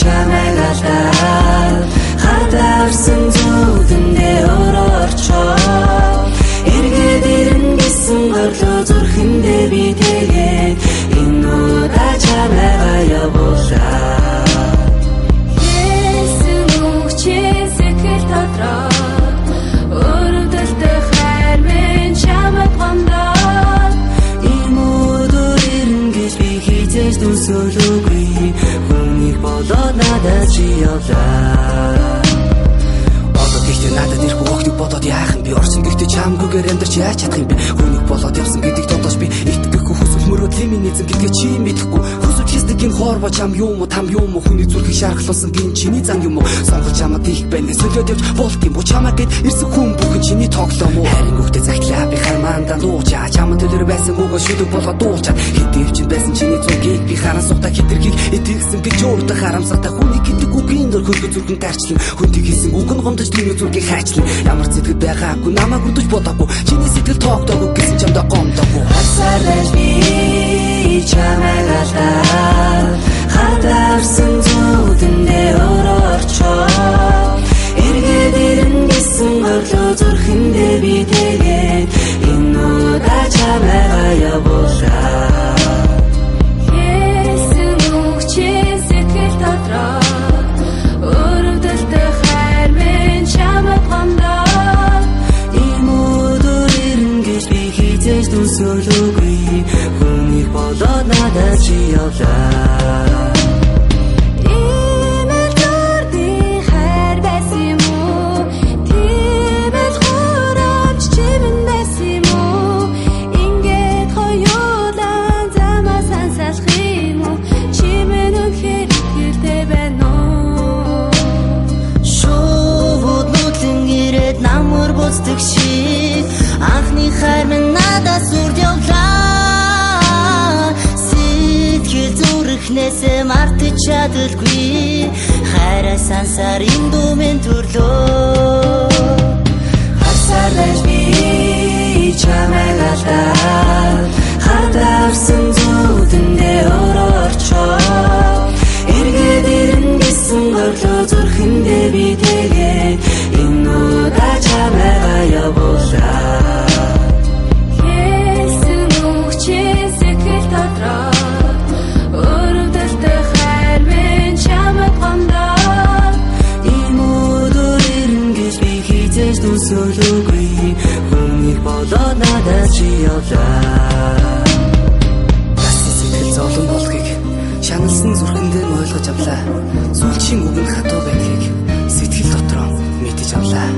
чамайг алдаад хатаарсан зүудэндээ өрөөрчөө эргээд ирэн гэсэн горлоо зүрхэндээ би тэгээд энэ удаа чамайгаа явуулаа Сөөлөгүй хүнийг болоод надад чи явлаа Одод ихтэй надад ирэхгүй өгтөг бодоод яах юм би орсон гэхдээ чамгүйгээр амьдарч яаж чадах юм бэ Хүнийг болоод явсан гэдэгт одоош би итгэхгүй хүсвэл мөрөөд феминизм гэдгээ чи мэдэхгүй Хүсвч хийдэг энэ хоорво чам юм уу там юм уу Хүний зүрхийг шархлуулсан гин чиний зан юм уу Сонгож чамд их байна солиод явж болт юм уу Чамаа гэд ирсэн хүн бүхэн чиний тоглоом уу Харин үхтэй захлаа би хармаандаа луучаа Чамд төлөр байсан үгөө шүдэг болгоод дуучаад Хэдивчин байсан чиний зүрхийг би харан сухта хитэрхийг итгэсэн гэж өөртөө харамсалтай Хүнийг гэдэг үгийн дөр хөлгө зүрхэн гарчлан Хүнийг хийсэн үг нь гомдож тийм зүрхийг хайчлан Ямар сэтгэл байгаагүй намайг үрдэж бодоогүй Чиний сэтгэл тоогдоогүй гэсэн чамдаа гомдоогүй Хасаарч би чамайг алдаад хатаарсан зүудэндээ өрөөрчөө эргээд ирэн гэсэн горлоо зүрхэндээ би тэгээд энэ удаа чамайгаа явуулаа Сөөлөгүй хүнийг болоод надад чи явлаа Имэл дөрдийн хайр байсан юм уу Тиймэл хурамч чимэн байсан юм уу Ингээд хоёулаа замаа сансалах юм уу Чимэн үнэхээр ихтэй байна уу Шууд нүдлэн ирээд намар буцдаг шиг Анхны хайр минь надад сүрд явлаа Сэтгэл зүрхнээсээ мартаж чадалгүй Хайраа сансаар энэ дүүмэн төрлөө Хасаарч би чамайг алдаад хатаарсан зүудэндээ өрөөрчөө эргээд ирэн гэсэн горлоо зүрхэндээ би тэгээд энэ удаа чамайгаа явуулаа Сөөлөгүй хүнийг болоод надад чи явлаа Басны сэтгэл зовлон болохыг шаналсан зүрхэндээ ойлгож авлаа Сүүлчийн үг нь хатуу байхыг сэтгэл дотроо мэдэж авлаа